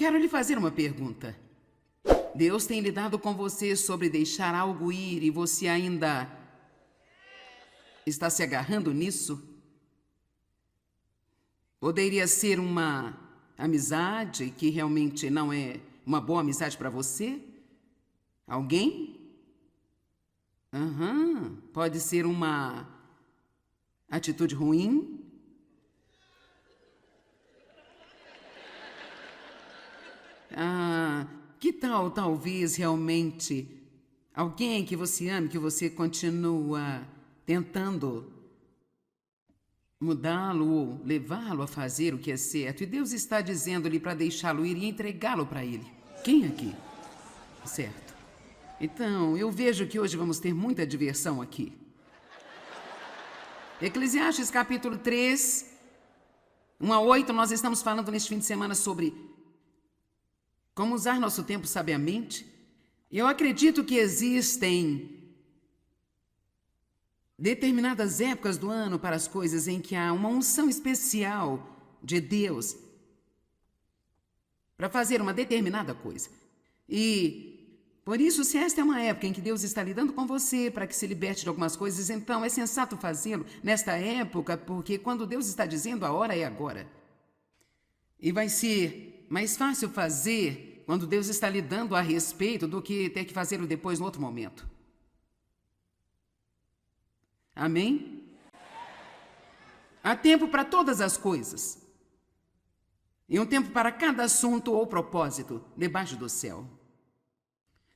Quero lhe fazer uma pergunta. Deus tem lidado com você sobre deixar algo ir e você ainda está se agarrando nisso? Poderia ser uma amizade que realmente não é uma boa amizade para você? Alguém? Pode ser uma atitude ruim? Que tal, talvez, realmente, alguém que você ame, que você continua tentando mudá-lo ou levá-lo a fazer o que é certo, e Deus está dizendo-lhe para deixá-lo ir e entregá-lo para Ele. Quem aqui? Certo. Então, eu vejo que hoje vamos ter muita diversão aqui. Eclesiastes capítulo 3, 1 a 8, nós estamos falando neste fim de semana sobre como usar nosso tempo sabiamente. Eu acredito que existem determinadas épocas do ano para as coisas em que há uma unção especial de Deus para fazer uma determinada coisa. E por isso, se esta é uma época em que Deus está lidando com você para que se liberte de algumas coisas, então é sensato fazê-lo nesta época, porque quando Deus está dizendo, a hora é agora. E vai ser mais fácil fazer quando Deus está lidando a respeito do que ter que fazê-lo depois, no outro momento. Amém? Há tempo para todas as coisas. E um tempo para cada assunto ou propósito debaixo do céu.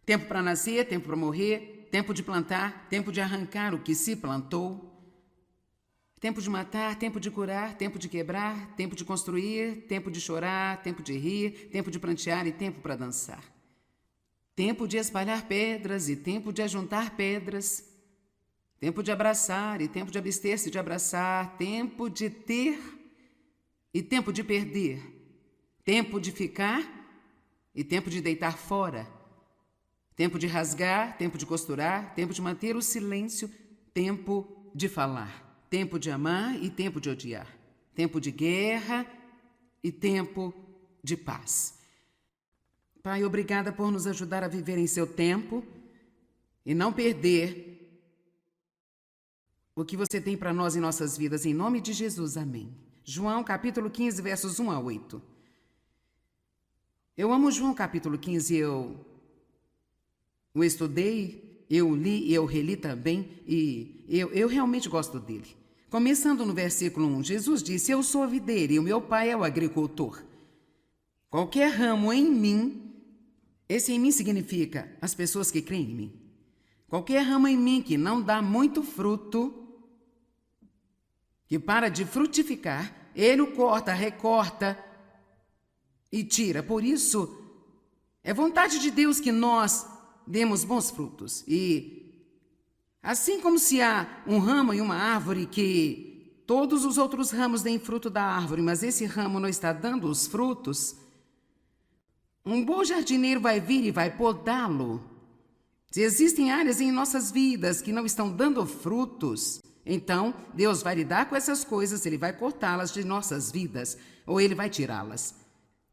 Tempo para nascer, tempo para morrer, tempo de plantar, tempo de arrancar o que se plantou. Tempo de matar, tempo de curar, tempo de quebrar, tempo de construir, tempo de chorar, tempo de rir, tempo de prantear e tempo para dançar. Tempo de espalhar pedras e tempo de ajuntar pedras. Tempo de abraçar e tempo de abster-se de abraçar. Tempo de ter e tempo de perder. Tempo de ficar e tempo de deitar fora. Tempo de rasgar, tempo de costurar, tempo de manter o silêncio, tempo de falar. Tempo de amar e tempo de odiar. Tempo de guerra e tempo de paz. Pai, obrigada por nos ajudar a viver em seu tempo e não perder o que você tem para nós em nossas vidas. Em nome de Jesus, amém. João, capítulo 15, versos 1 a 8. Eu amo João, capítulo 15, eu estudei, eu li e eu reli também, e eu realmente gosto dele. Começando no versículo 1, Jesus disse, eu sou a videira e o meu pai é o agricultor. Qualquer ramo em mim, esse em mim significa as pessoas que creem em mim. Qualquer ramo em mim que não dá muito fruto, que para de frutificar, ele o corta, recorta e tira. Por isso, é vontade de Deus que nós demos bons frutos. E assim como se há um ramo em uma árvore que todos os outros ramos deem fruto da árvore, mas esse ramo não está dando os frutos, um bom jardineiro vai vir e vai podá-lo. Se existem áreas em nossas vidas que não estão dando frutos, então Deus vai lidar com essas coisas, Ele vai cortá-las de nossas vidas, ou Ele vai tirá-las.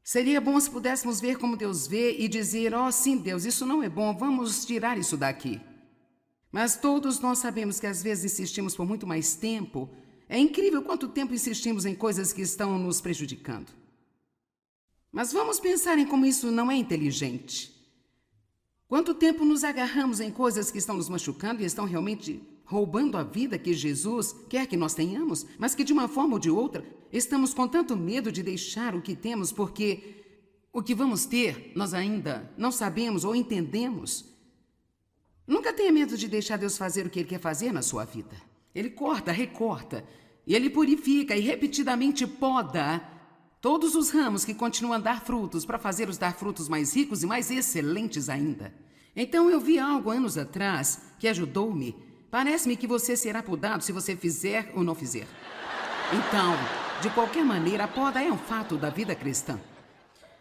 Seria bom se pudéssemos ver como Deus vê e dizer, sim, Deus, isso não é bom, vamos tirar isso daqui. Mas todos nós sabemos que às vezes insistimos por muito mais tempo. É incrível quanto tempo insistimos em coisas que estão nos prejudicando. Mas vamos pensar em como isso não é inteligente. Quanto tempo nos agarramos em coisas que estão nos machucando e estão realmente roubando a vida que Jesus quer que nós tenhamos, mas que de uma forma ou de outra estamos com tanto medo de deixar o que temos porque o que vamos ter nós ainda não sabemos ou entendemos. Nunca tenha medo de deixar Deus fazer o que Ele quer fazer na sua vida. Ele corta, recorta, e Ele purifica e repetidamente poda todos os ramos que continuam a dar frutos para fazer-os dar frutos mais ricos e mais excelentes ainda. Então eu vi algo anos atrás que ajudou-me. Parece-me que você será podado se você fizer ou não fizer. Então, de qualquer maneira, a poda é um fato da vida cristã.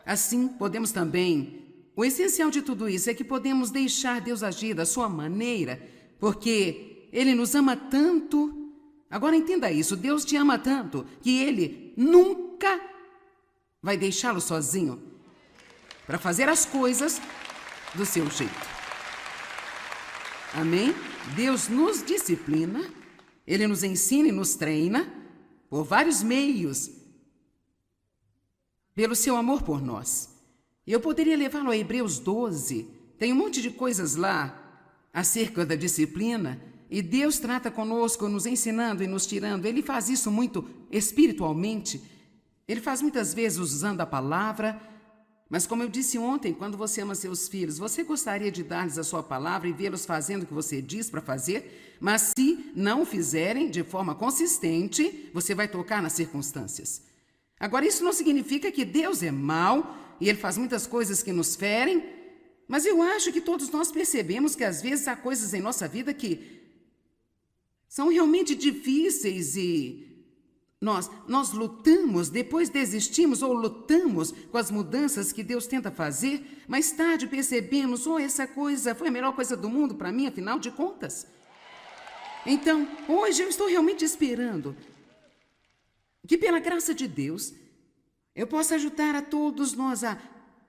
Assim, podemos também... O essencial de tudo isso é que podemos deixar Deus agir da sua maneira, porque Ele nos ama tanto. Agora entenda isso, Deus te ama tanto que Ele nunca vai deixá-lo sozinho. para fazer as coisas do seu jeito. Amém? Deus nos disciplina, Ele nos ensina e nos treina por vários meios, pelo seu amor por nós. Eu poderia levá-lo a Hebreus 12, tem um monte de coisas lá acerca da disciplina, e Deus trata conosco, nos ensinando e nos tirando. Ele faz isso muito espiritualmente, Ele faz muitas vezes usando a palavra, mas como eu disse ontem, quando você ama seus filhos, você gostaria de dar-lhes a sua palavra e vê-los fazendo o que você diz para fazer, mas se não o fizerem de forma consistente, você vai tocar nas circunstâncias. Agora, isso não significa que Deus é mau e Ele faz muitas coisas que nos ferem, mas eu acho que todos nós percebemos que às vezes há coisas em nossa vida que são realmente difíceis e nós lutamos, depois desistimos ou lutamos com as mudanças que Deus tenta fazer, mais tarde percebemos, essa coisa foi a melhor coisa do mundo para mim, afinal de contas. Então, hoje eu estou realmente esperando que pela graça de Deus eu possa ajudar a todos nós a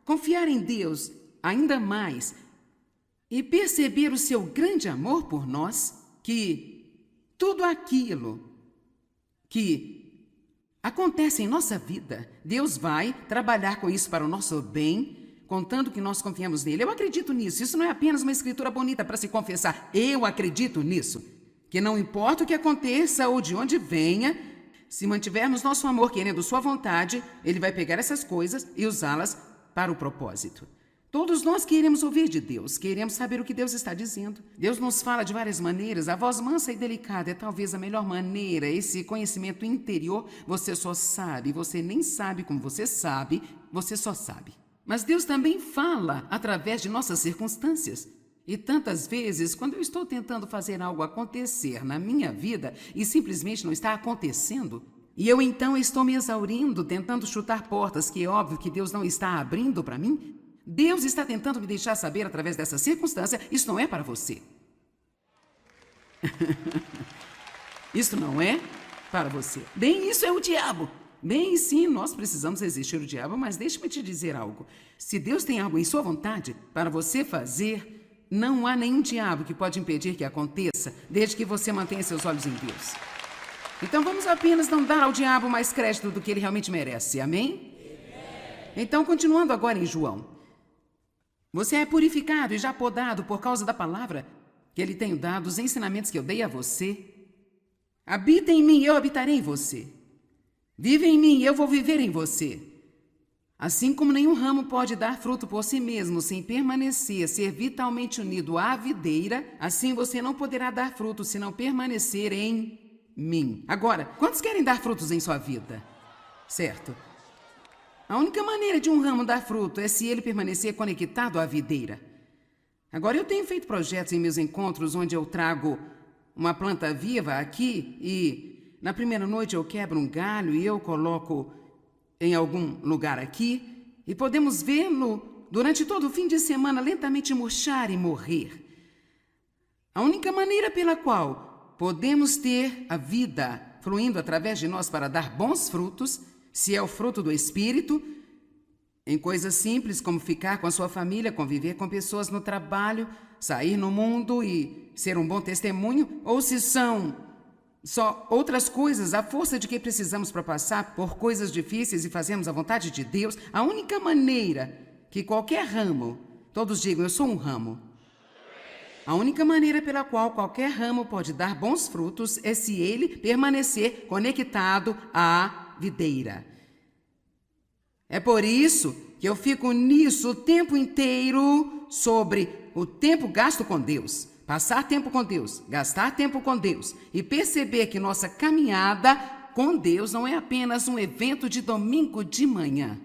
confiar em Deus ainda mais e perceber o seu grande amor por nós, que tudo aquilo que acontece em nossa vida, Deus vai trabalhar com isso para o nosso bem, contando que nós confiamos nele. Eu acredito nisso. Isso não é apenas uma escritura bonita para se confessar. Eu acredito nisso. Que não importa o que aconteça ou de onde venha, se mantivermos nosso amor querendo sua vontade, Ele vai pegar essas coisas e usá-las para o propósito. Todos nós queremos ouvir de Deus, queremos saber o que Deus está dizendo. Deus nos fala de várias maneiras. A voz mansa e delicada é talvez a melhor maneira. Esse conhecimento interior você só sabe, você nem sabe como você sabe, você só sabe. Mas Deus também fala através de nossas circunstâncias. E tantas vezes, quando eu estou tentando fazer algo acontecer na minha vida e simplesmente não está acontecendo, e eu então estou me exaurindo, tentando chutar portas que é óbvio que Deus não está abrindo para mim, Deus está tentando me deixar saber através dessa circunstância, isso não é para você. Isso não é para você. Bem, isso é o diabo. Bem, sim, nós precisamos resistir ao diabo, mas deixe-me te dizer algo. Se Deus tem algo em sua vontade para você fazer, não há nenhum diabo que pode impedir que aconteça, desde que você mantenha seus olhos em Deus. Então vamos apenas não dar ao diabo mais crédito do que ele realmente merece, amém? Então, continuando agora em João. Você é purificado e já podado por causa da palavra que Ele tem dado, os ensinamentos que eu dei a você. Habita em mim, eu habitarei em você. Vive em mim, eu vou viver em você. Assim como nenhum ramo pode dar fruto por si mesmo sem permanecer, ser vitalmente unido à videira, assim você não poderá dar fruto se não permanecer em mim. Agora, quantos querem dar frutos em sua vida? Certo? A única maneira de um ramo dar fruto é se ele permanecer conectado à videira. Agora, eu tenho feito projetos em meus encontros onde eu trago uma planta viva aqui e na primeira noite eu quebro um galho e eu coloco em algum lugar aqui e podemos vê-lo durante todo o fim de semana lentamente murchar e morrer. A única maneira pela qual podemos ter a vida fluindo através de nós para dar bons frutos, se é o fruto do Espírito, em coisas simples como ficar com a sua família, conviver com pessoas no trabalho, sair no mundo e ser um bom testemunho, ou se são só outras coisas, a força de que precisamos para passar por coisas difíceis e fazermos a vontade de Deus, a única maneira que qualquer ramo, todos digam, eu sou um ramo, a única maneira pela qual qualquer ramo pode dar bons frutos é se ele permanecer conectado à videira. É por isso que eu fico nisso o tempo inteiro sobre o tempo gasto com Deus. Passar tempo com Deus, gastar tempo com Deus e perceber que nossa caminhada com Deus não é apenas um evento de domingo de manhã.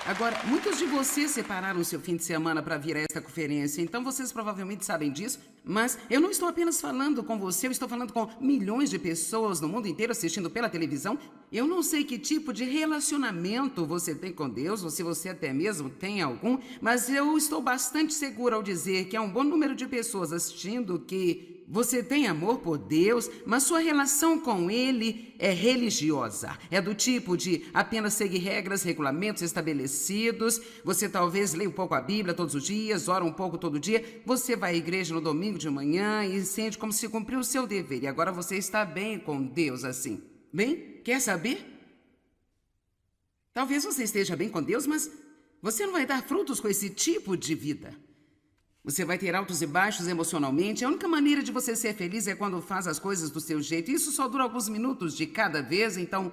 Agora, muitos de vocês separaram o seu fim de semana para vir a esta conferência, então vocês provavelmente sabem disso, mas eu não estou apenas falando com você, eu estou falando com milhões de pessoas no mundo inteiro assistindo pela televisão. Eu não sei que tipo de relacionamento você tem com Deus, ou se você até mesmo tem algum, mas eu estou bastante segura ao dizer que há um bom número de pessoas assistindo que você tem amor por Deus, mas sua relação com Ele é religiosa. É do tipo de apenas seguir regras, regulamentos estabelecidos. Você talvez lê um pouco a Bíblia todos os dias, ora um pouco todo dia. Você vai à igreja no domingo de manhã e sente como se cumpriu o seu dever. E agora você está bem com Deus assim. Bem, quer saber? Talvez você esteja bem com Deus, mas você não vai dar frutos com esse tipo de vida. Você vai ter altos e baixos emocionalmente. A única maneira de você ser feliz é quando faz as coisas do seu jeito. Isso só dura alguns minutos de cada vez, então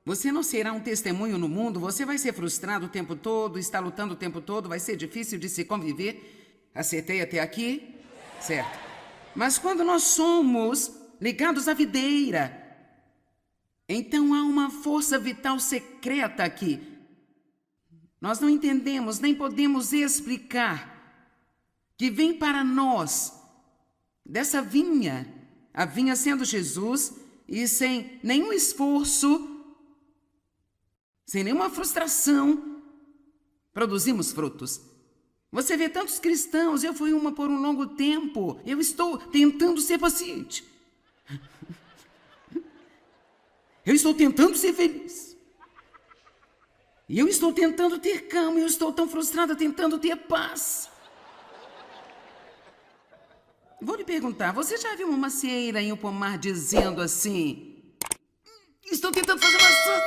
você não será um testemunho no mundo. Você vai ser frustrado o tempo todo, está lutando o tempo todo, vai ser difícil de se conviver. Acertei até aqui? Certo. Mas quando nós somos ligados à videira, então há uma força vital secreta aqui. Nós não entendemos, nem podemos explicar, que vem para nós dessa vinha, a vinha sendo Jesus, e sem nenhum esforço, sem nenhuma frustração, produzimos frutos. Você vê tantos cristãos, eu fui uma por um longo tempo, eu estou tentando ser paciente. Eu estou tentando ser feliz. E eu estou tentando ter calma, eu estou tão frustrada tentando ter paz. Vou lhe perguntar, você já viu uma macieira em um pomar dizendo assim: estou tentando fazer maçãs.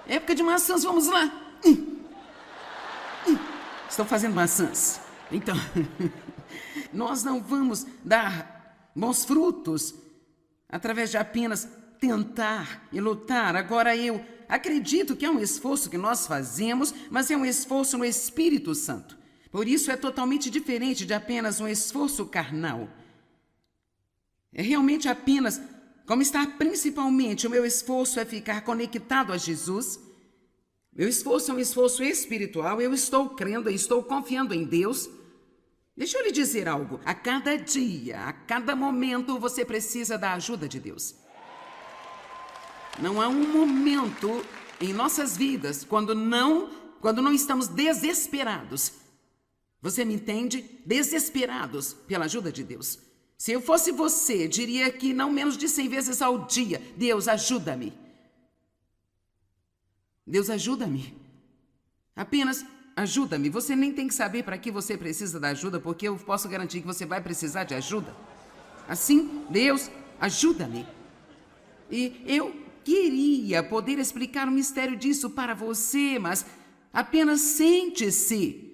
Época de maçãs, vamos lá. Estou fazendo maçãs. Então, nós não vamos dar bons frutos através de apenas tentar e lutar. Agora eu acredito que é um esforço que nós fazemos, mas é um esforço no Espírito Santo. Por isso é totalmente diferente de apenas um esforço carnal. É realmente apenas, como está principalmente, o meu esforço é ficar conectado a Jesus. Meu esforço é um esforço espiritual, eu estou crendo, eu estou confiando em Deus. Deixa eu lhe dizer algo, a cada dia, a cada momento, você precisa da ajuda de Deus. Não há um momento em nossas vidas quando não estamos desesperados. Você me entende? Desesperados pela ajuda de Deus. Se eu fosse você, diria que não menos de 100 vezes ao dia: Deus, ajuda-me. Deus, ajuda-me. Apenas ajuda-me. Você nem tem que saber para que você precisa da ajuda, porque eu posso garantir que você vai precisar de ajuda. Assim, Deus, ajuda-me. E eu queria poder explicar o mistério disso para você, mas apenas sente-se.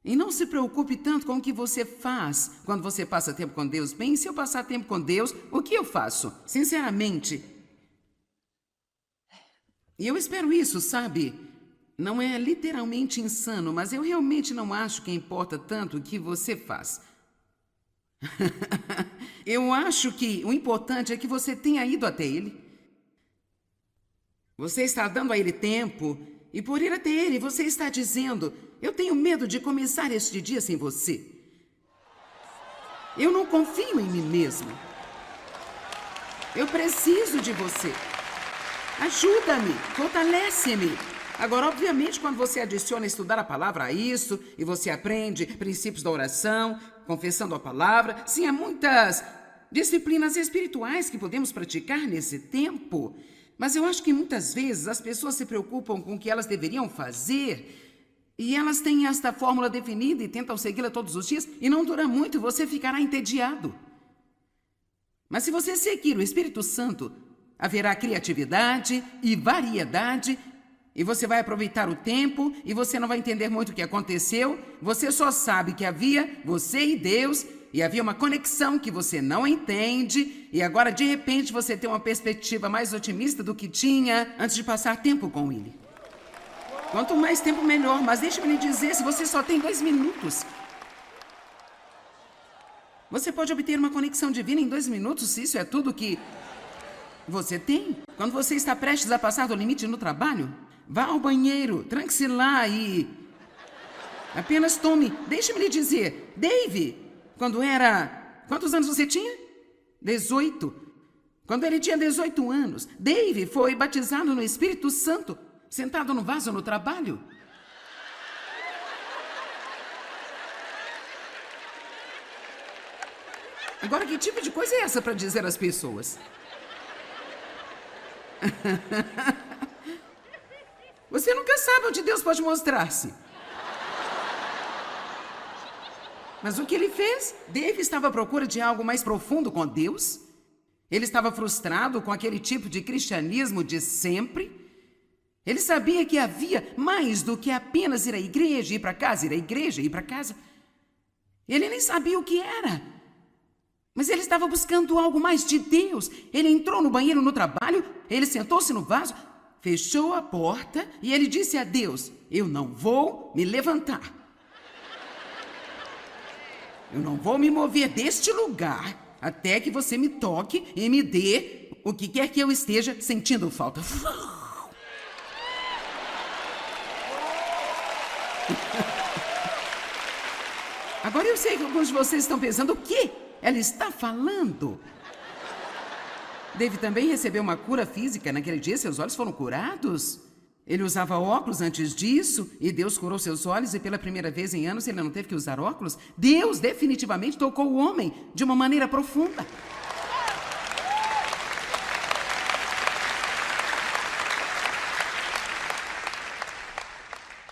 E não se preocupe tanto com o que você faz quando você passa tempo com Deus. Bem, se eu passar tempo com Deus, o que eu faço? Sinceramente. E eu espero isso, sabe? Não é literalmente insano, mas eu realmente não acho que importa tanto o que você faz. Eu acho que o importante é que você tenha ido até Ele. Você está dando a Ele tempo, e por ir até Ele, você está dizendo: eu tenho medo de começar este dia sem você. Eu não confio em mim mesmo. Eu preciso de você. Ajuda-me, fortalece-me. Agora, obviamente, quando você adiciona estudar a palavra a isso, e você aprende princípios da oração, confessando a palavra, sim, há muitas disciplinas espirituais que podemos praticar nesse tempo. Mas eu acho que muitas vezes as pessoas se preocupam com o que elas deveriam fazer e elas têm esta fórmula definida e tentam segui-la todos os dias e não dura muito, você ficará entediado. Mas se você seguir o Espírito Santo, haverá criatividade e variedade e você vai aproveitar o tempo e você não vai entender muito o que aconteceu. Você só sabe que havia você e Deus e havia uma conexão que você não entende e agora de repente você tem uma perspectiva mais otimista do que tinha antes de passar tempo com Ele. Quanto mais tempo melhor, mas deixe-me lhe dizer, se você só tem 2 minutos, você pode obter uma conexão divina em 2 minutos, se isso é tudo que você tem. Quando você está prestes a passar do limite no trabalho, vá ao banheiro, tranque-se lá e apenas tome. Deixe-me lhe dizer, Dave, quantos anos você tinha? 18. Quando ele tinha 18 anos, Dave foi batizado no Espírito Santo, sentado no vaso no trabalho. Agora, que tipo de coisa é essa para dizer às pessoas? Você nunca sabe onde Deus pode mostrar-se. Mas o que ele fez? Dave estava à procura de algo mais profundo com Deus. Ele estava frustrado com aquele tipo de cristianismo de sempre. Ele sabia que havia mais do que apenas ir à igreja, ir para casa, ir à igreja, ir para casa. Ele nem sabia o que era. Mas ele estava buscando algo mais de Deus. Ele entrou no banheiro no trabalho, ele sentou-se no vaso, fechou a porta e ele disse a Deus: eu não vou me levantar. Eu não vou me mover deste lugar até que você me toque e me dê o que quer que eu esteja sentindo falta. Agora eu sei que alguns de vocês estão pensando: o quê? Ela está falando? Dave também recebeu uma cura física. Naquele dia, seus olhos foram curados. Ele usava óculos antes disso e Deus curou seus olhos e pela primeira vez em anos ele não teve que usar óculos. Deus definitivamente tocou o homem de uma maneira profunda.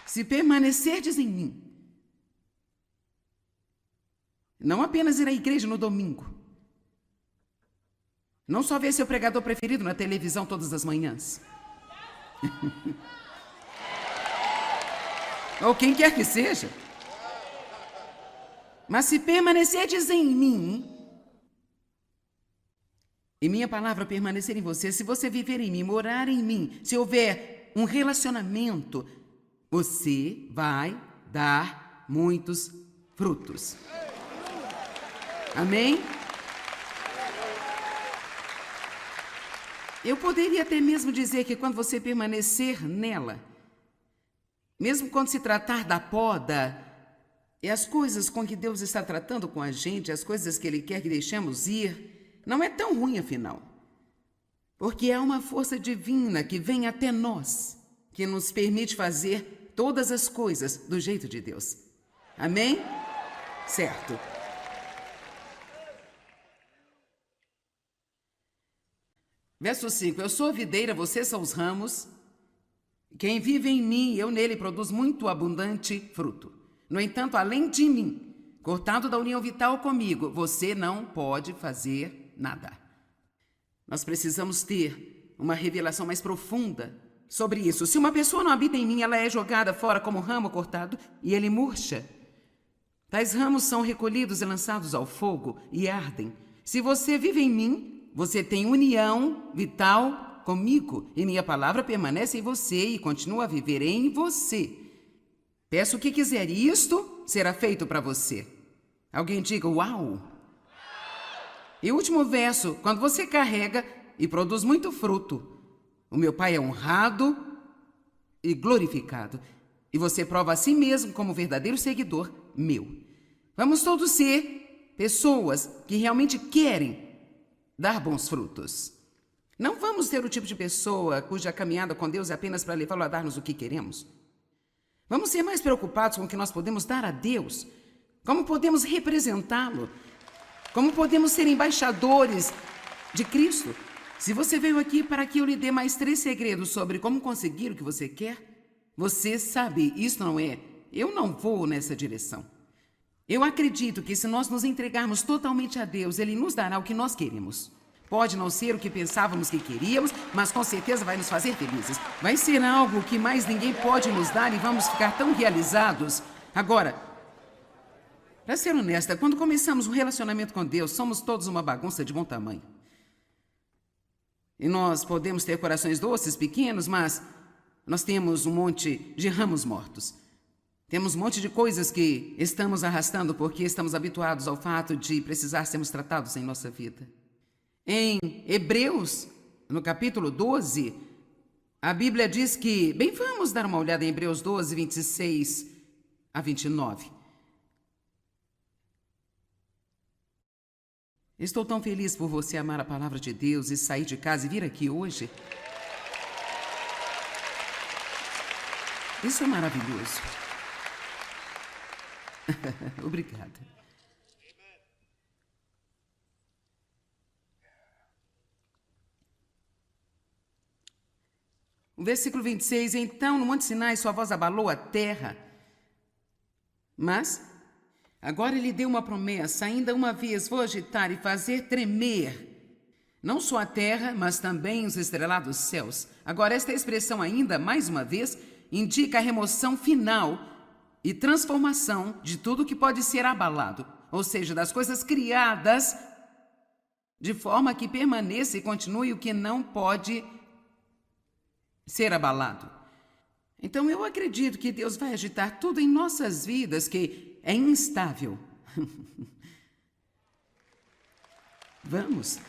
Se permanecerdes em mim, não apenas ir à igreja no domingo, não só ver seu pregador preferido na televisão todas as manhãs, ou quem quer que seja, mas se permanecerdes em mim, e minha palavra permanecer em você, se você viver em mim, morar em mim, se houver um relacionamento, você vai dar muitos frutos. Amém? Eu poderia até mesmo dizer que quando você permanecer nela, mesmo quando se tratar da poda, e as coisas com que Deus está tratando com a gente, as coisas que Ele quer que deixemos ir, não é tão ruim afinal. Porque há uma força divina que vem até nós, que nos permite fazer todas as coisas do jeito de Deus. Amém? Certo. Verso 5, eu sou a videira, vocês são os ramos. Quem vive em mim, eu nele, produz muito abundante fruto. No entanto, além de mim, cortado da união vital comigo, você não pode fazer nada. Nós precisamos ter uma revelação mais profunda sobre isso. Se uma pessoa não habita em mim, ela é jogada fora como ramo cortado e ele murcha. Tais ramos são recolhidos e lançados ao fogo e ardem. Se você vive em mim, você tem união vital comigo e minha palavra permanece em você e continua a viver em você. Peço o que quiser e isto será feito para você. Alguém diga uau! E o último verso, quando você carrega e produz muito fruto, o meu Pai é honrado e glorificado. E você prova a si mesmo como verdadeiro seguidor meu. Vamos todos ser pessoas que realmente querem dar bons frutos. Não vamos ser o tipo de pessoa cuja caminhada com Deus é apenas para levá-lo a dar-nos o que queremos. Vamos ser mais preocupados com o que nós podemos dar a Deus, como podemos representá-lo, como podemos ser embaixadores de Cristo. Se você veio aqui para que eu lhe dê mais 3 segredos sobre como conseguir o que você quer, você sabe, isso não é, eu não vou nessa direção. Eu acredito que se nós nos entregarmos totalmente a Deus, Ele nos dará o que nós queremos. Pode não ser o que pensávamos que queríamos, mas com certeza vai nos fazer felizes. Vai ser algo que mais ninguém pode nos dar e vamos ficar tão realizados. Agora, para ser honesta, quando começamos um relacionamento com Deus, somos todos uma bagunça de bom tamanho. E nós podemos ter corações doces, pequenos, mas nós temos um monte de ramos mortos. Temos um monte de coisas que estamos arrastando porque estamos habituados ao fato de precisar sermos tratados em nossa vida. Em Hebreus, no capítulo 12, a Bíblia diz que... Bem, vamos dar uma olhada em Hebreus 12, 26 a 29. Estou tão feliz por você amar a palavra de Deus e sair de casa e vir aqui hoje. Isso é maravilhoso. Obrigada. versículo 26, então no Monte Sinai sua voz abalou a terra. Mas agora ele deu uma promessa, ainda uma vez vou agitar e fazer tremer não só a terra, mas também os estrelados céus. Agora esta expressão ainda, mais uma vez, indica a remoção final e transformação de tudo que pode ser abalado, ou seja, das coisas criadas, de forma que permaneça e continue o que não pode ser abalado. Então eu acredito que Deus vai agitar tudo em nossas vidas que é instável. Vamos.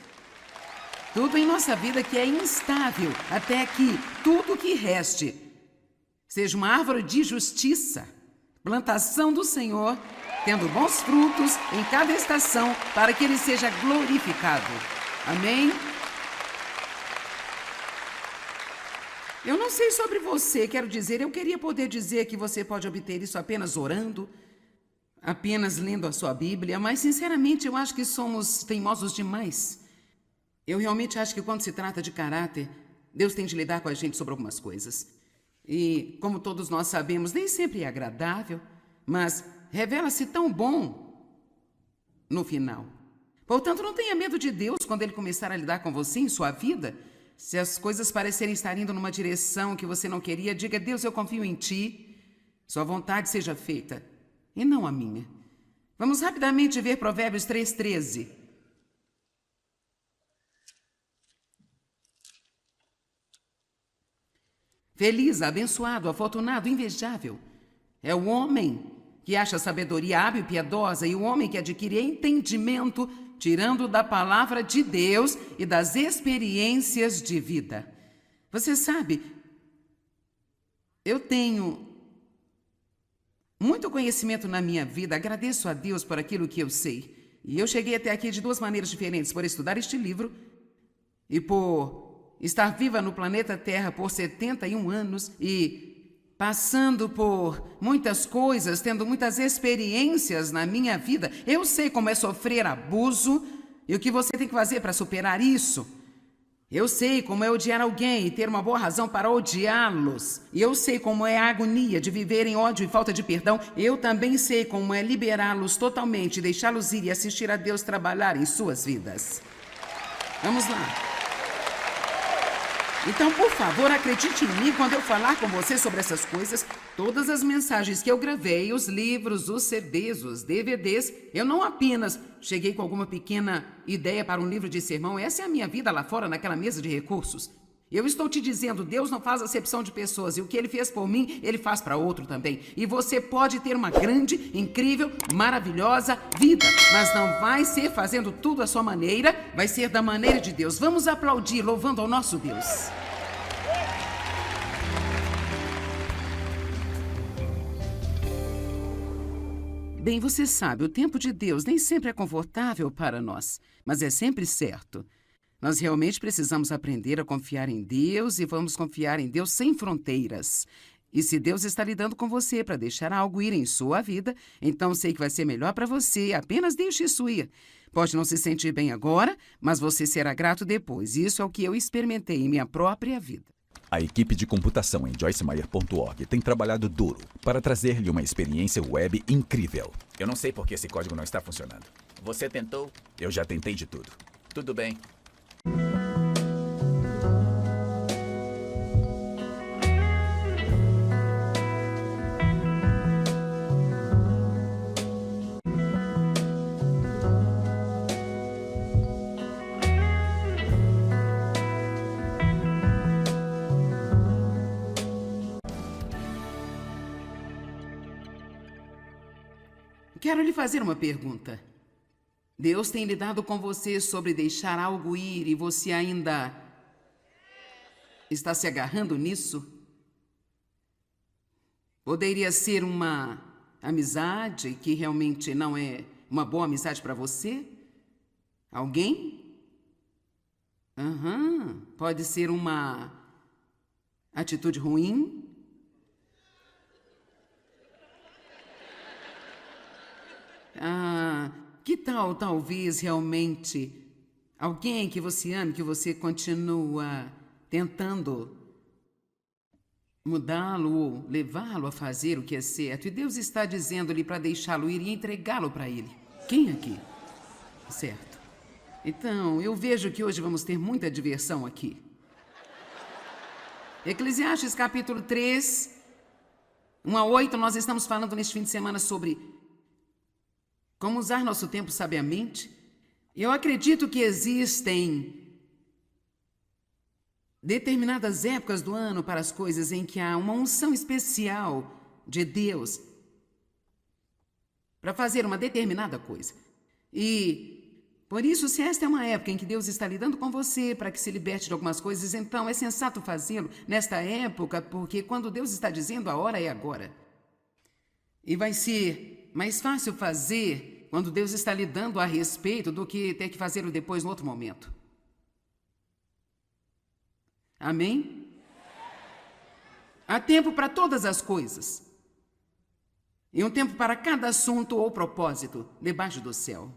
Tudo em nossa vida que é instável, até que tudo que reste seja uma árvore de justiça, plantação do Senhor, tendo bons frutos em cada estação, para que Ele seja glorificado. Amém? Eu não sei sobre você, quero dizer, eu queria poder dizer que você pode obter isso apenas orando, apenas lendo a sua Bíblia, mas sinceramente eu acho que somos teimosos demais. Eu realmente acho que quando se trata de caráter, Deus tem de lidar com a gente sobre algumas coisas. E, como todos nós sabemos, nem sempre é agradável, mas revela-se tão bom no final. Portanto, não tenha medo de Deus quando Ele começar a lidar com você em sua vida. Se as coisas parecerem estar indo numa direção que você não queria, diga: Deus, eu confio em Ti. Sua vontade seja feita, e não a minha. Vamos rapidamente ver Provérbios 3:13. Feliz, abençoado, afortunado, invejável é o homem que acha sabedoria hábil e piedosa, e o homem que adquire entendimento, tirando da palavra de Deus e das experiências de vida. Você sabe, eu tenho muito conhecimento na minha vida, agradeço a Deus por aquilo que eu sei. E eu cheguei até aqui de duas maneiras diferentes: por estudar este livro e por estar viva no planeta Terra por 71 anos e passando por muitas coisas, tendo muitas experiências na minha vida. Eu sei como é sofrer abuso e o que você tem que fazer para superar isso. Eu sei como é odiar alguém e ter uma boa razão para odiá-los. E eu sei como é a agonia de viver em ódio e falta de perdão. Eu também sei como é liberá-los totalmente, deixá-los ir e assistir a Deus trabalhar em suas vidas. Vamos lá. Então, por favor, acredite em mim quando eu falar com você sobre essas coisas. Todas as mensagens que eu gravei, os livros, os CDs, os DVDs, eu não apenas cheguei com alguma pequena ideia para um livro de sermão. Essa é a minha vida lá fora, naquela mesa de recursos. Eu estou te dizendo, Deus não faz acepção de pessoas, e o que Ele fez por mim, Ele faz para outro também. E você pode ter uma grande, incrível, maravilhosa vida, mas não vai ser fazendo tudo à sua maneira, vai ser da maneira de Deus. Vamos aplaudir, louvando ao nosso Deus. Bem, você sabe, o tempo de Deus nem sempre é confortável para nós, mas é sempre certo. Nós realmente precisamos aprender a confiar em Deus e vamos confiar em Deus sem fronteiras. E se Deus está lidando com você para deixar algo ir em sua vida, então sei que vai ser melhor para você. Apenas deixe isso ir. Pode não se sentir bem agora, mas você será grato depois. Isso é o que eu experimentei em minha própria vida. A equipe de computação em joycemeyer.org tem trabalhado duro para trazer-lhe uma experiência web incrível. Eu não sei por que esse código não está funcionando. Você tentou? Eu já tentei de tudo. Tudo bem. Quero lhe fazer uma pergunta. Deus tem lidado com você sobre deixar algo ir e você ainda está se agarrando nisso? Poderia ser uma amizade que realmente não é uma boa amizade para você? Alguém? Pode ser uma atitude ruim? Que tal, talvez, realmente, alguém que você ame, que você continua tentando mudá-lo ou levá-lo a fazer o que é certo. E Deus está dizendo-lhe para deixá-lo ir e entregá-lo para ele. Quem aqui? Certo. Então, eu vejo que hoje vamos ter muita diversão aqui. Eclesiastes capítulo 3, 1 a 8, nós estamos falando neste fim de semana sobre como usar nosso tempo sabiamente. Eu acredito que existem determinadas épocas do ano para as coisas em que há uma unção especial de Deus para fazer uma determinada coisa. E por isso, se esta é uma época em que Deus está lidando com você para que se liberte de algumas coisas, então é sensato fazê-lo nesta época, porque quando Deus está dizendo, a hora é agora. E vai ser mais fácil fazer quando Deus está lidando a respeito do que ter que fazê-lo depois, no outro momento. Amém? Há tempo para todas as coisas. E um tempo para cada assunto ou propósito debaixo do céu.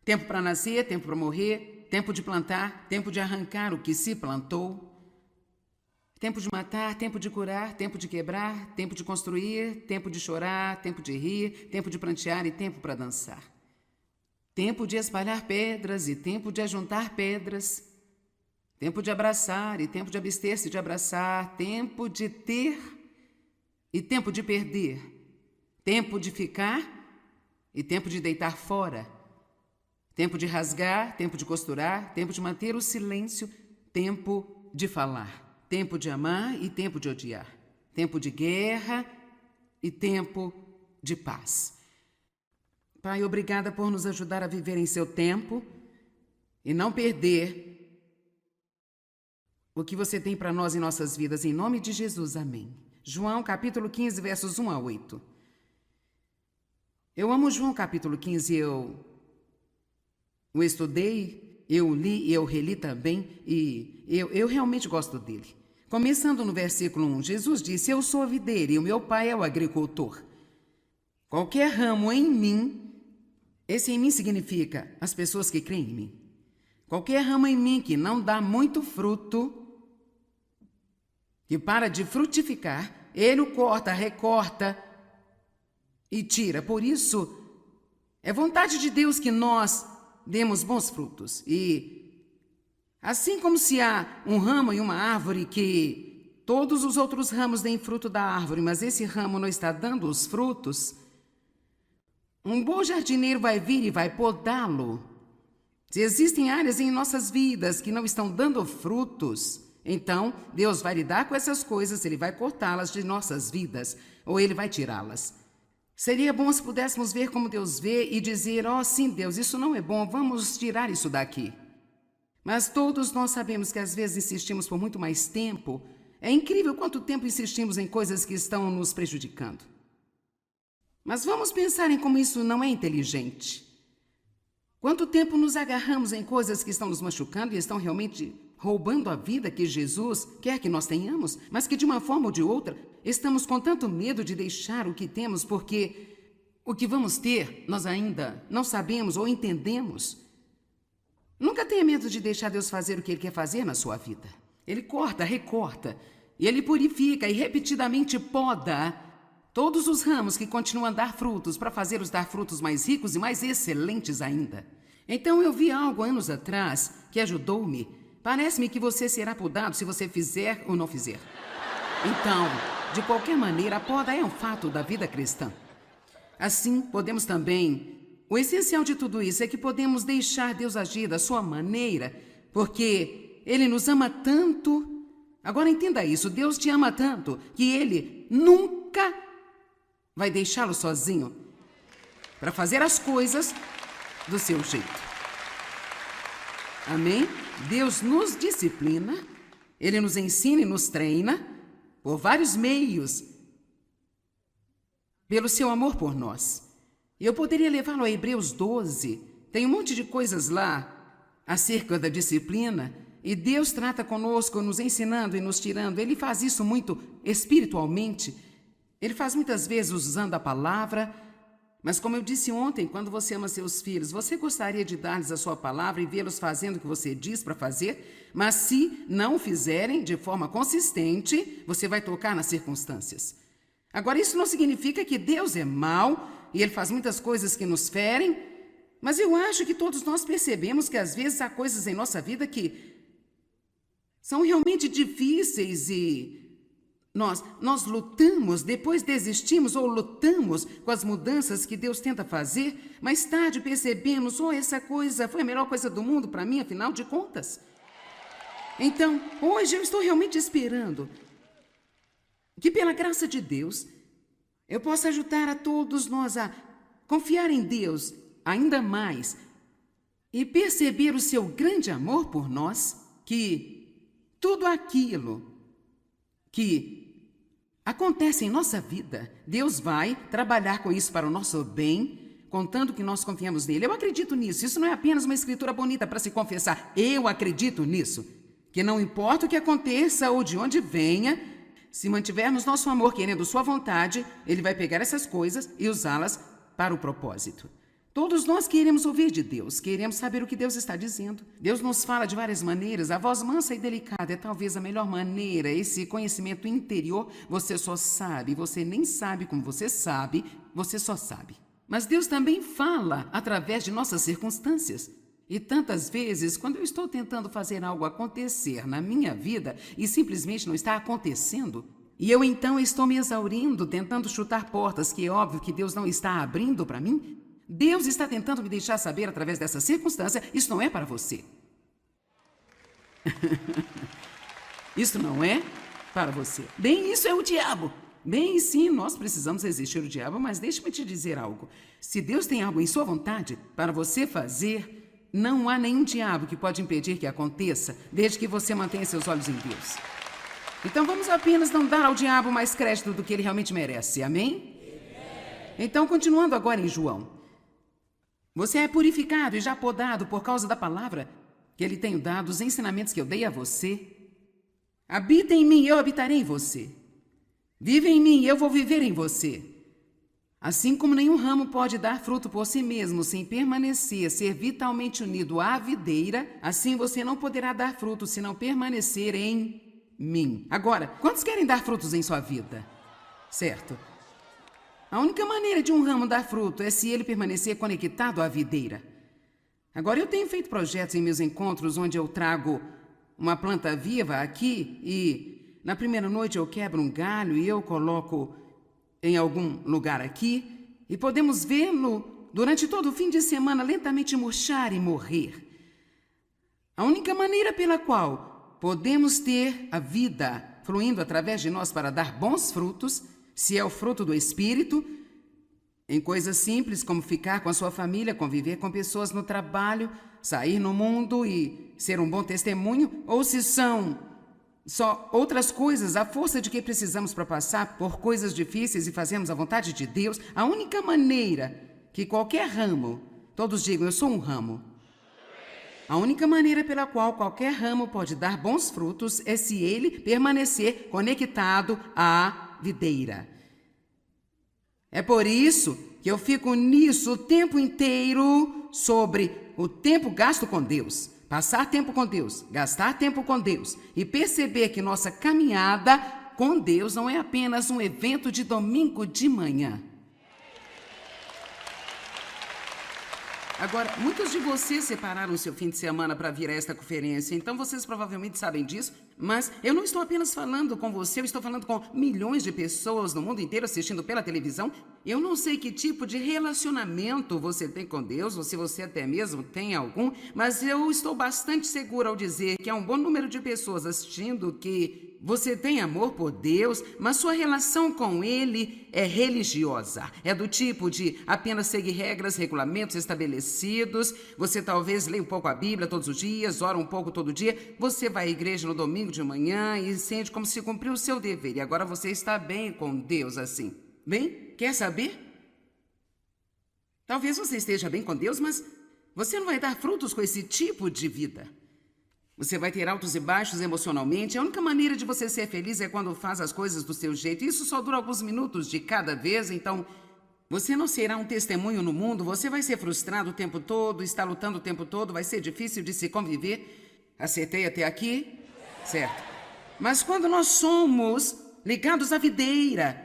Tempo para nascer, tempo para morrer, tempo de plantar, tempo de arrancar o que se plantou. Tempo de matar, tempo de curar, tempo de quebrar, tempo de construir, tempo de chorar, tempo de rir, tempo de prantear e tempo para dançar. Tempo de espalhar pedras e tempo de ajuntar pedras. Tempo de abraçar e tempo de abster-se de abraçar. Tempo de ter e tempo de perder. Tempo de ficar e tempo de deitar fora. Tempo de rasgar, tempo de costurar, tempo de manter o silêncio, tempo de falar. Tempo de amar e tempo de odiar. Tempo de guerra e tempo de paz. Pai, obrigada por nos ajudar a viver em seu tempo e não perder o que você tem para nós em nossas vidas. Em nome de Jesus, amém. João, capítulo 15, versos 1 a 8. Eu amo João, capítulo 15, eu estudei, eu li e eu reli também, e eu realmente gosto dele. Começando no versículo 1, Jesus disse, eu sou a videira e o meu pai é o agricultor. Qualquer ramo em mim, esse em mim significa as pessoas que creem em mim. Qualquer ramo em mim que não dá muito fruto, que para de frutificar, ele o corta, recorta e tira. Por isso, é vontade de Deus que nós demos bons frutos. E assim como se há um ramo e uma árvore que todos os outros ramos deem fruto da árvore, mas esse ramo não está dando os frutos, um bom jardineiro vai vir e vai podá-lo. Se existem áreas em nossas vidas que não estão dando frutos, então Deus vai lidar com essas coisas, Ele vai cortá-las de nossas vidas, ou Ele vai tirá-las. Seria bom se pudéssemos ver como Deus vê e dizer, sim, Deus, isso não é bom, vamos tirar isso daqui. Mas todos nós sabemos que às vezes insistimos por muito mais tempo. É incrível quanto tempo insistimos em coisas que estão nos prejudicando. Mas vamos pensar em como isso não é inteligente. Quanto tempo nos agarramos em coisas que estão nos machucando e estão realmente roubando a vida que Jesus quer que nós tenhamos, mas que de uma forma ou de outra estamos com tanto medo de deixar o que temos porque o que vamos ter nós ainda não sabemos ou entendemos. Nunca tenha medo de deixar Deus fazer o que Ele quer fazer na sua vida. Ele corta, recorta, e Ele purifica e repetidamente poda todos os ramos que continuam a dar frutos para fazê-los dar frutos mais ricos e mais excelentes ainda. Então eu vi algo anos atrás que ajudou-me. Parece-me que você será podado se você fizer ou não fizer. Então, de qualquer maneira, a poda é um fato da vida cristã. Assim, podemos também... O essencial de tudo isso é que podemos deixar Deus agir da sua maneira, porque Ele nos ama tanto. Agora entenda isso, Deus te ama tanto que Ele nunca vai deixá-lo sozinho para fazer as coisas do seu jeito. Amém? Deus nos disciplina, Ele nos ensina e nos treina por vários meios, pelo seu amor por nós. Eu poderia levá-lo a Hebreus 12, tem um monte de coisas lá acerca da disciplina, e Deus trata conosco, nos ensinando e nos tirando. Ele faz isso muito espiritualmente, Ele faz muitas vezes usando a palavra, Mas como eu disse ontem, quando você ama seus filhos, você gostaria de dar-lhes a sua palavra e vê-los fazendo o que você diz para fazer? Mas se não o fizerem de forma consistente, você vai tocar nas circunstâncias. Agora, isso não significa que Deus é mau e Ele faz muitas coisas que nos ferem, mas eu acho que todos nós percebemos que às vezes há coisas em nossa vida que são realmente difíceis e nós lutamos, depois desistimos ou lutamos com as mudanças que Deus tenta fazer. Mais tarde percebemos, essa coisa foi a melhor coisa do mundo para mim, afinal de contas. Então, hoje eu estou realmente esperando que pela graça de Deus eu possa ajudar a todos nós a confiar em Deus ainda mais e perceber o seu grande amor por nós, que tudo aquilo que acontece em nossa vida, Deus vai trabalhar com isso para o nosso bem, contando que nós confiamos nele. Eu acredito nisso. Isso não é apenas uma escritura bonita para se confessar. Eu acredito nisso. Que não importa o que aconteça ou de onde venha, se mantivermos nosso amor querendo sua vontade, ele vai pegar essas coisas e usá-las para o propósito. Todos nós queremos ouvir de Deus, queremos saber o que Deus está dizendo. Deus nos fala de várias maneiras. A voz mansa e delicada é talvez a melhor maneira. Esse conhecimento interior você só sabe, você nem sabe como você sabe, você só sabe. Mas Deus também fala através de nossas circunstâncias. E tantas vezes, quando eu estou tentando fazer algo acontecer na minha vida e simplesmente não está acontecendo, e eu então estou me exaurindo, tentando chutar portas que é óbvio que Deus não está abrindo para mim, Deus está tentando me deixar saber através dessa circunstância, isso não é para você. Isso não é para você. Bem, isso é o diabo. Bem, sim, nós precisamos resistir ao diabo, mas deixe-me te dizer algo. Se Deus tem algo em sua vontade para você fazer, não há nenhum diabo que pode impedir que aconteça, desde que você mantenha seus olhos em Deus. Então vamos apenas não dar ao diabo mais crédito do que ele realmente merece, amém? Então, continuando agora em João. Você é purificado e já podado por causa da palavra que ele tem dado, os ensinamentos que eu dei a você. Habita em mim, eu habitarei em você. Vive em mim, eu vou viver em você. Assim como nenhum ramo pode dar fruto por si mesmo sem permanecer, ser vitalmente unido à videira, assim você não poderá dar fruto se não permanecer em mim. Agora, quantos querem dar frutos em sua vida? Certo? A única maneira de um ramo dar fruto é se ele permanecer conectado à videira. Agora, eu tenho feito projetos em meus encontros onde eu trago uma planta viva aqui e na primeira noite eu quebro um galho e eu coloco em algum lugar aqui e podemos vê-lo durante todo o fim de semana lentamente murchar e morrer. A única maneira pela qual podemos ter a vida fluindo através de nós para dar bons frutos, se é o fruto do Espírito, em coisas simples como ficar com a sua família, conviver com pessoas no trabalho, sair no mundo e ser um bom testemunho, ou se são só outras coisas, a força de que precisamos para passar por coisas difíceis e fazermos a vontade de Deus, a única maneira que qualquer ramo, todos digam, eu sou um ramo, a única maneira pela qual qualquer ramo pode dar bons frutos é se ele permanecer conectado à videira. É por isso que eu fico nisso o tempo inteiro sobre o tempo gasto com Deus. Passar tempo com Deus, gastar tempo com Deus e perceber que nossa caminhada com Deus não é apenas um evento de domingo de manhã. Agora, muitos de vocês separaram o seu fim de semana para vir a esta conferência, então vocês provavelmente sabem disso, mas eu não estou apenas falando com você, eu estou falando com milhões de pessoas no mundo inteiro assistindo pela televisão. Eu não sei que tipo de relacionamento você tem com Deus, ou se você até mesmo tem algum, mas eu estou bastante segura ao dizer que há um bom número de pessoas assistindo que você tem amor por Deus, mas sua relação com Ele é religiosa. É do tipo de apenas seguir regras, regulamentos estabelecidos. Você talvez leia um pouco a Bíblia todos os dias, ora um pouco todo dia. Você vai à igreja no domingo de manhã e sente como se cumpriu o seu dever. E agora você está bem com Deus assim. Bem, quer saber? Talvez você esteja bem com Deus, mas você não vai dar frutos com esse tipo de vida. Você vai ter altos e baixos emocionalmente. A única maneira de você ser feliz é quando faz as coisas do seu jeito. Isso só dura alguns minutos de cada vez, então Você não será um testemunho no mundo, você vai ser frustrado o tempo todo, está lutando o tempo todo, vai ser difícil de se conviver. Acertei até aqui? Certo. Mas quando nós somos ligados à videira,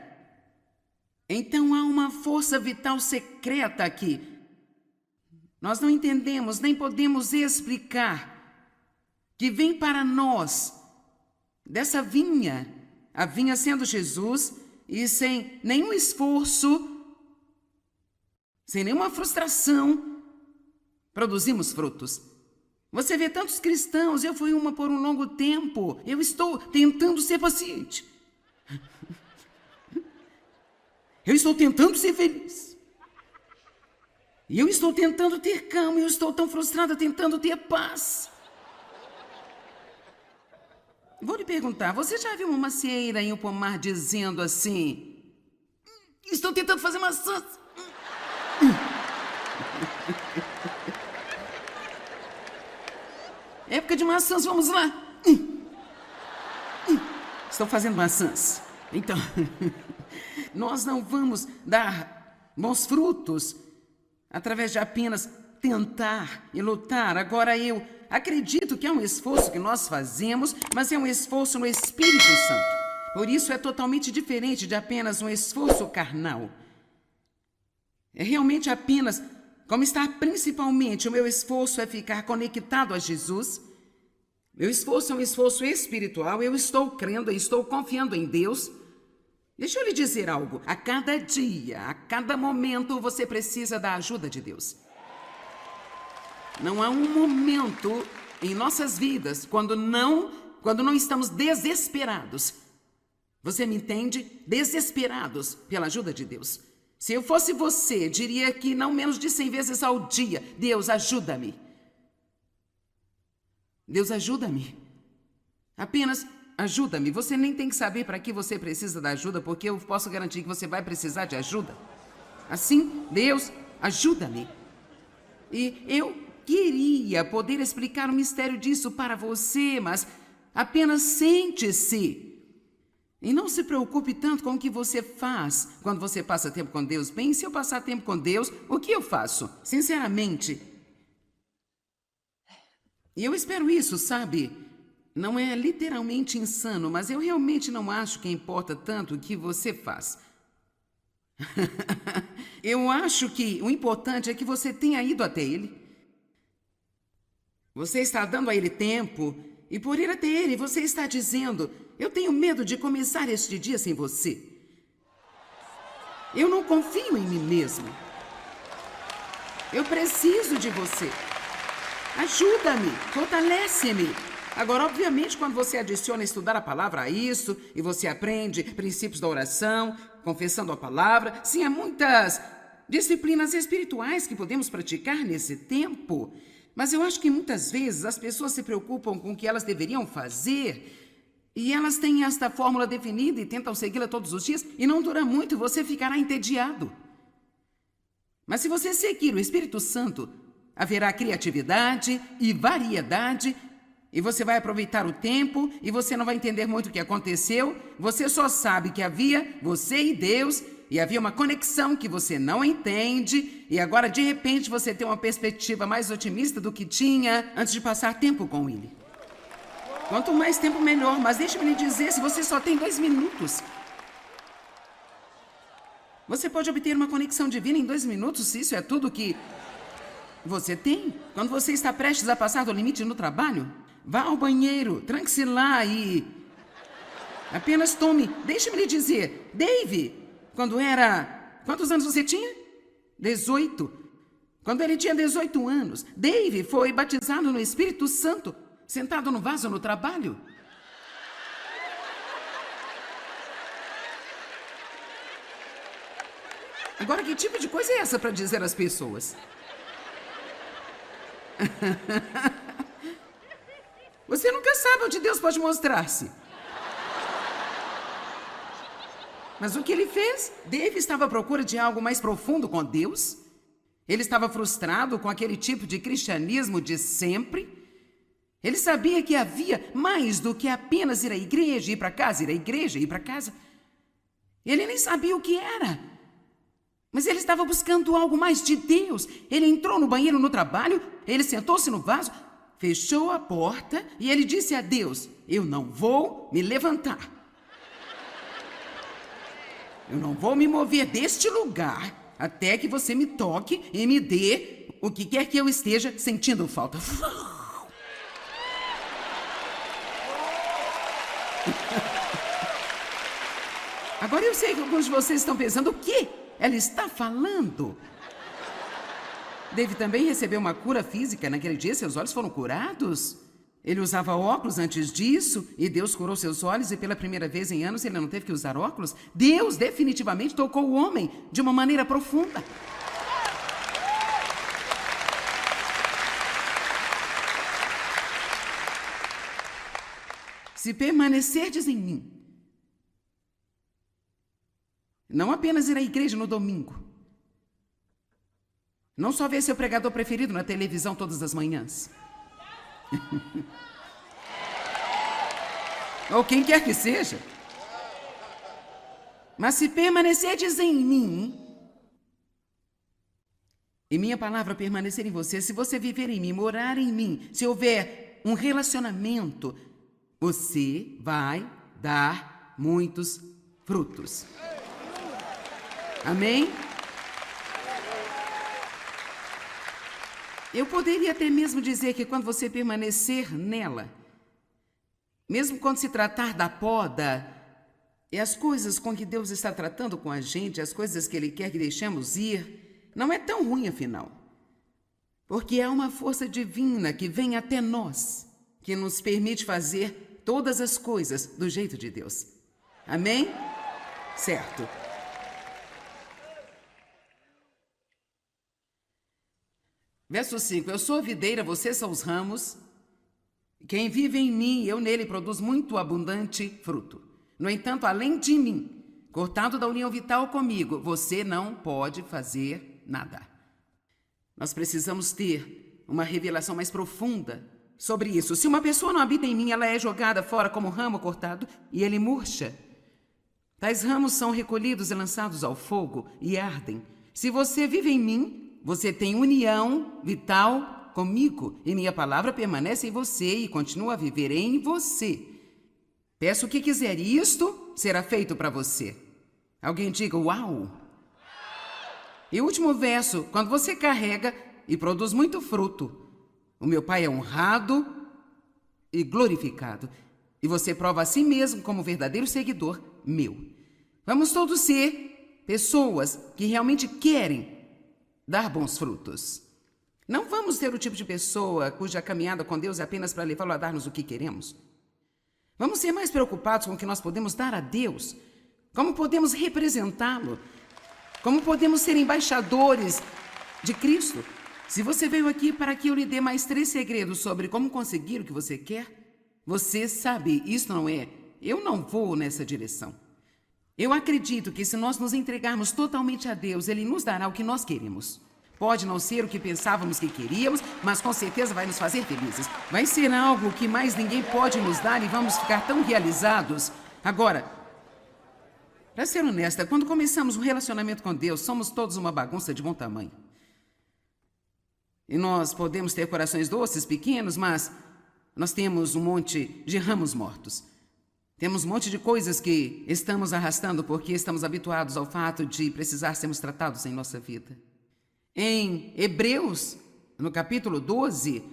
então há uma força vital secreta aqui. Nós não entendemos, nem podemos explicar, que vem para nós dessa vinha, a vinha sendo Jesus, e sem nenhum esforço, sem nenhuma frustração, produzimos frutos. Você vê tantos cristãos, eu fui uma por um longo tempo, eu estou tentando ser paciente. Eu estou tentando ser feliz. E eu estou tentando ter calma, eu estou tão frustrada tentando ter paz. Vou lhe perguntar, você já viu uma macieira em um pomar dizendo assim: estou tentando fazer maçãs. Época de maçãs, vamos lá. Estou fazendo maçãs. Então, nós não vamos dar bons frutos através de apenas tentar e lutar. Agora eu acredito que é um esforço que nós fazemos, mas é um esforço no Espírito Santo. Por isso é totalmente diferente de apenas um esforço carnal. É realmente apenas, como está principalmente, o meu esforço é ficar conectado a Jesus. Meu esforço é um esforço espiritual, eu estou crendo, eu estou confiando em Deus. Deixa eu lhe dizer algo, a cada dia, a cada momento, você precisa da ajuda de Deus. Não há um momento em nossas vidas quando não estamos desesperados. Você me entende? Desesperados pela ajuda de Deus. Se eu fosse você, diria que não menos de 100 vezes ao dia, Deus, ajuda-me. Deus, ajuda-me. Apenas ajuda-me. Você nem tem que saber para que você precisa da ajuda, porque eu posso garantir que você vai precisar de ajuda. Assim, Deus, ajuda-me. E eu queria poder explicar o mistério disso para você, mas apenas sente-se. E não se preocupe tanto com o que você faz quando você passa tempo com Deus. Bem, se eu passar tempo com Deus, o que eu faço? Sinceramente. E eu espero isso, sabe? Não é literalmente insano, mas eu realmente não acho que importa tanto o que você faz. Eu acho que o importante é que você tenha ido até Ele. Você está dando a Ele tempo, e por ir até Ele, você está dizendo: eu tenho medo de começar este dia sem você. Eu não confio em mim mesmo. Eu preciso de você. Ajuda-me, fortalece-me. Agora, obviamente, quando você adiciona estudar a palavra a isso, e você aprende princípios da oração, confessando a palavra, sim, há muitas disciplinas espirituais que podemos praticar nesse tempo. Mas eu acho que muitas vezes as pessoas se preocupam com o que elas deveriam fazer e elas têm esta fórmula definida e tentam segui-la todos os dias e não dura muito e você ficará entediado. Mas se você seguir o Espírito Santo, haverá criatividade e variedade e você vai aproveitar o tempo e você não vai entender muito o que aconteceu. Você só sabe que havia você e Deus e havia uma conexão que você não entende e agora de repente você tem uma perspectiva mais otimista do que tinha antes de passar tempo com Ele. Quanto mais tempo, melhor, mas deixe-me lhe dizer, se você só tem 2 minutos, você pode obter uma conexão divina em 2 minutos, se isso é tudo que você tem. Quando você está prestes a passar do limite no trabalho, vá ao banheiro, tranque-se lá e apenas tome. Deixe-me lhe dizer, Dave, quantos anos você tinha? 18. Quando ele tinha 18 anos, Dave foi batizado no Espírito Santo, sentado no vaso no trabalho. Agora, que tipo de coisa é essa para dizer às pessoas? Você nunca sabe onde Deus pode mostrar-se. Mas o que ele fez? Dave estava à procura de algo mais profundo com Deus. Ele estava frustrado com aquele tipo de cristianismo de sempre. Ele sabia que havia mais do que apenas ir à igreja, ir para casa, ir à igreja, ir para casa. Ele nem sabia o que era. Mas ele estava buscando algo mais de Deus. Ele entrou no banheiro no trabalho, ele sentou-se no vaso, fechou a porta e ele disse a Deus: eu não vou me levantar. Eu não vou me mover deste lugar até que você me toque e me dê o que quer que eu esteja sentindo falta. Agora eu sei que alguns de vocês estão pensando: o quê? Ela está falando? Dave também recebeu uma cura física. Naquele dia, seus olhos foram curados. Ele usava óculos antes disso e Deus curou seus olhos e pela primeira vez em anos ele não teve que usar óculos. Deus definitivamente tocou o homem de uma maneira profunda. Se permanecerdes em mim, não apenas ir à igreja no domingo, não só ver seu pregador preferido na televisão todas as manhãs, ou quem quer que seja, mas se permanecerdes em mim, e minha palavra permanecer em você, se você viver em mim, morar em mim, se houver um relacionamento, você vai dar muitos frutos. Amém? Eu poderia até mesmo dizer que quando você permanecer nela, mesmo quando se tratar da poda, e as coisas com que Deus está tratando com a gente, as coisas que Ele quer que deixemos ir, não é tão ruim afinal. Porque há uma força divina que vem até nós, que nos permite fazer todas as coisas do jeito de Deus. Amém? Certo. Verso 5, eu sou a videira, vocês são os ramos. Quem vive em mim, eu nele, produz muito abundante fruto. No entanto, além de mim, cortado da união vital comigo, você não pode fazer nada. Nós precisamos ter uma revelação mais profunda sobre isso. Se uma pessoa não habita em mim, ela é jogada fora como ramo cortado e ele murcha. Tais ramos são recolhidos e lançados ao fogo e ardem. Se você vive em mim, você tem união vital comigo e minha palavra permanece em você e continua a viver em você. Peço o que quiser e isto será feito para você. Alguém diga uau! E o último verso, quando você carrega e produz muito fruto, o meu Pai é honrado e glorificado. E você prova a si mesmo como verdadeiro seguidor meu. Vamos todos ser pessoas que realmente querem dar bons frutos. Não vamos ter o tipo de pessoa cuja caminhada com Deus é apenas para levá-lo a dar-nos o que queremos. Vamos ser mais preocupados com o que nós podemos dar a Deus, como podemos representá-lo, como podemos ser embaixadores de Cristo. Se você veio aqui para que eu lhe dê mais 3 segredos sobre como conseguir o que você quer, você sabe, isso não é, eu não vou nessa direção. Eu acredito que se nós nos entregarmos totalmente a Deus, Ele nos dará o que nós queremos. Pode não ser o que pensávamos que queríamos, mas com certeza vai nos fazer felizes. Vai ser algo que mais ninguém pode nos dar e vamos ficar tão realizados. Agora, para ser honesta, quando começamos um relacionamento com Deus, somos todos uma bagunça de bom tamanho. E nós podemos ter corações doces, pequenos, mas nós temos um monte de ramos mortos. Temos um monte de coisas que estamos arrastando porque estamos habituados ao fato de precisar sermos tratados em nossa vida. Em Hebreus, no capítulo 12,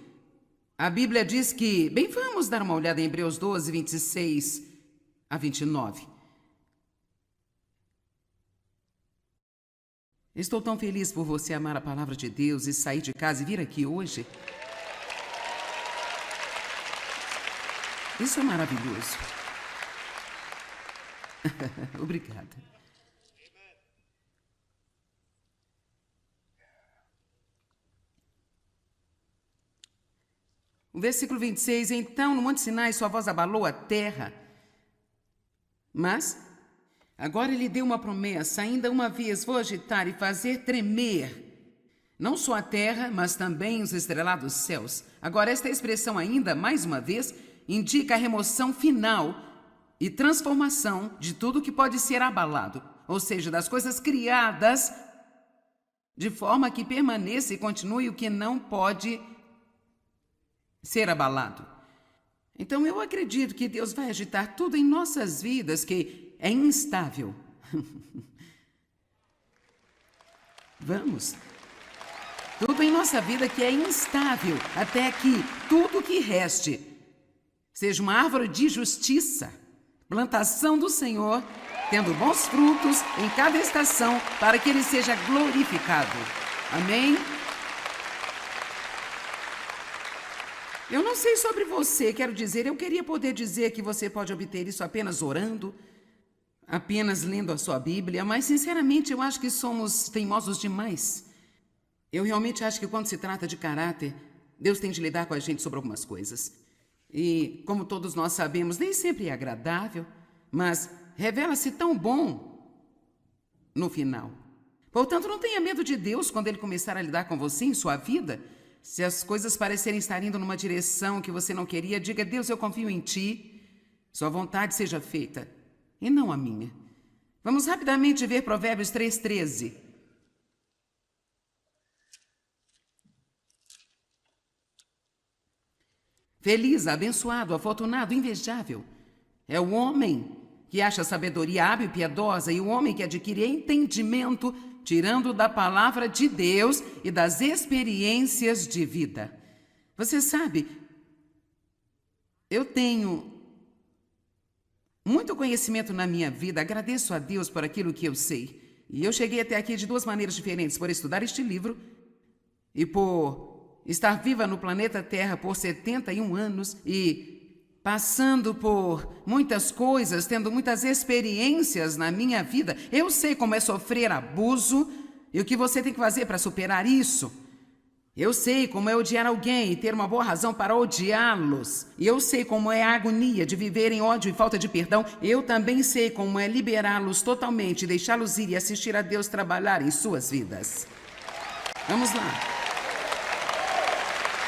a Bíblia diz que... Bem, vamos dar uma olhada em Hebreus 12, 26 a 29. Estou tão feliz por você amar a palavra de Deus e sair de casa e vir aqui hoje. Isso é maravilhoso. Obrigada. O versículo 26, então no Monte Sinai sua voz abalou a terra, mas agora ele deu uma promessa, ainda uma vez vou agitar e fazer tremer, não só a terra, mas também os estrelados céus. Agora esta expressão ainda, mais uma vez, indica a remoção final e transformação de tudo que pode ser abalado, ou seja, das coisas criadas de forma que permaneça e continue o que não pode ser abalado. Então eu acredito que Deus vai agitar tudo em nossas vidas que é instável. Vamos. Tudo em nossa vida que é instável, até que tudo que reste seja uma árvore de justiça, plantação do Senhor, tendo bons frutos em cada estação, para que Ele seja glorificado. Amém? Eu não sei sobre você, quero dizer, eu queria poder dizer que você pode obter isso apenas orando, apenas lendo a sua Bíblia, mas sinceramente eu acho que somos teimosos demais. Eu realmente acho que quando se trata de caráter, Deus tem de lidar com a gente sobre algumas coisas. E, como todos nós sabemos, nem sempre é agradável, mas revela-se tão bom no final. Portanto, não tenha medo de Deus quando Ele começar a lidar com você em sua vida. Se as coisas parecerem estar indo numa direção que você não queria, diga: Deus, eu confio em Ti. Sua vontade seja feita, e não a minha. Vamos rapidamente ver Provérbios 3:13. Feliz, abençoado, afortunado, invejável é o homem que acha sabedoria hábil e piedosa, e o homem que adquire entendimento, tirando da palavra de Deus e das experiências de vida. Você sabe, eu tenho muito conhecimento na minha vida, agradeço a Deus por aquilo que eu sei. E eu cheguei até aqui de duas maneiras diferentes: por estudar este livro e por estar viva no planeta Terra por 71 anos e passando por muitas coisas, tendo muitas experiências na minha vida. Eu sei como é sofrer abuso e o que você tem que fazer para superar isso. Eu sei como é odiar alguém e ter uma boa razão para odiá-los. E eu sei como é a agonia de viver em ódio e falta de perdão. Eu também sei como é liberá-los totalmente, deixá-los ir e assistir a Deus trabalhar em suas vidas. Vamos lá.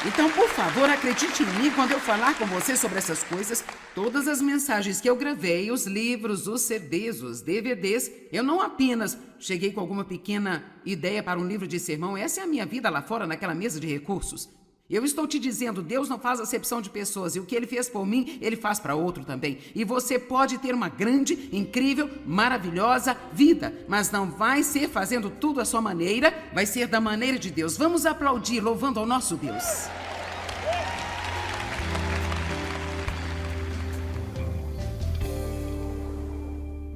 Então, por favor, acredite em mim quando eu falar com você sobre essas coisas. Todas as mensagens que eu gravei, os livros, os CDs, os DVDs, eu não apenas cheguei com alguma pequena ideia para um livro de sermão. Essa é a minha vida lá fora, naquela mesa de recursos. Eu estou te dizendo, Deus não faz acepção de pessoas, e o que Ele fez por mim, Ele faz para outro também. E você pode ter uma grande, incrível, maravilhosa vida, mas não vai ser fazendo tudo à sua maneira, vai ser da maneira de Deus. Vamos aplaudir, louvando ao nosso Deus.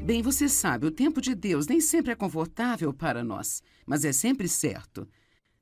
Bem, você sabe, o tempo de Deus nem sempre é confortável para nós, mas é sempre certo.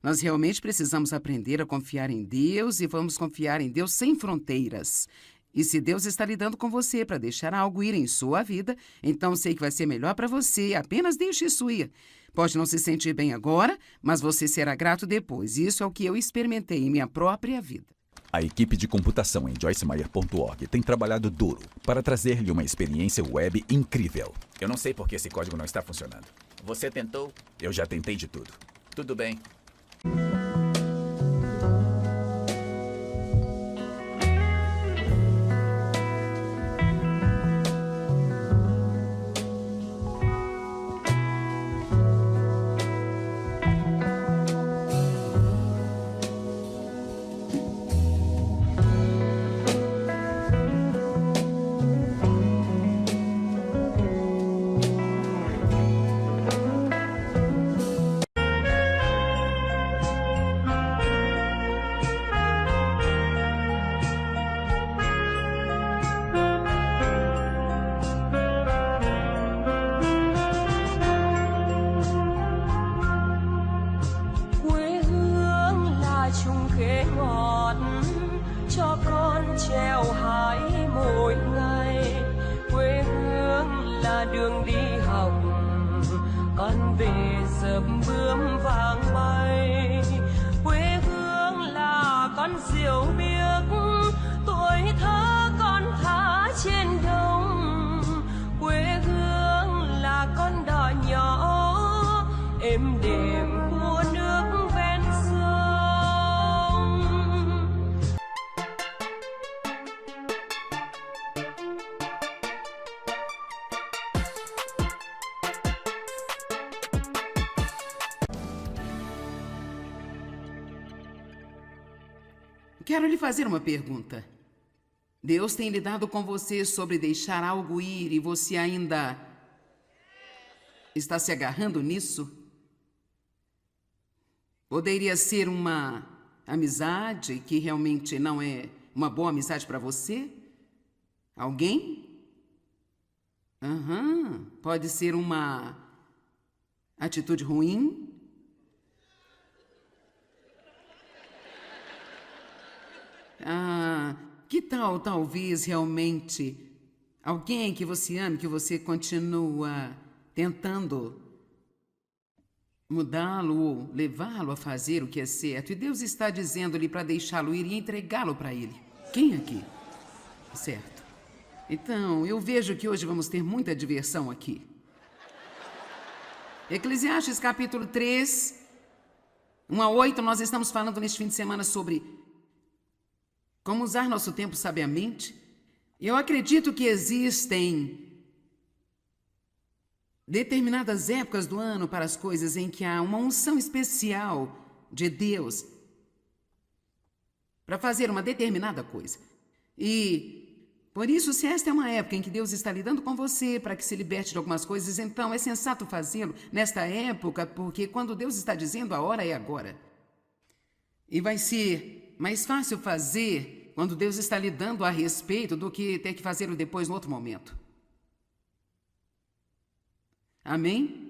Nós realmente precisamos aprender a confiar em Deus e vamos confiar em Deus sem fronteiras. E se Deus está lidando com você para deixar algo ir em sua vida, então sei que vai ser melhor para você, apenas deixe isso ir. Pode não se sentir bem agora, mas você será grato depois. Isso é o que eu experimentei em minha própria vida. A equipe de computação em joycemeyer.org tem trabalhado duro para trazer-lhe uma experiência web incrível. Eu não sei por que esse código não está funcionando. Você tentou? Eu já tentei de tudo. Tudo bem. Quero lhe fazer uma pergunta. Deus tem lidado com você sobre deixar algo ir e você ainda está se agarrando nisso? Poderia ser uma amizade que realmente não é uma boa amizade para você? Alguém? Pode ser uma atitude ruim? Que tal, talvez, realmente, alguém que você ama, que você continua tentando mudá-lo ou levá-lo a fazer o que é certo, e Deus está dizendo-lhe para deixá-lo ir e entregá-lo para ele. Quem aqui? Certo. Então, eu vejo que hoje vamos ter muita diversão aqui. Eclesiastes capítulo 3, 1 a 8, nós estamos falando neste fim de semana sobre como usar nosso tempo sabiamente. Eu acredito que existem determinadas épocas do ano para as coisas em que há uma unção especial de Deus para fazer uma determinada coisa. E por isso, se esta é uma época em que Deus está lidando com você para que se liberte de algumas coisas, então é sensato fazê-lo nesta época, porque quando Deus está dizendo, a hora é agora. E vai ser mais fácil fazer quando Deus está lidando a respeito do que ter que fazê-lo depois, no outro momento. Amém?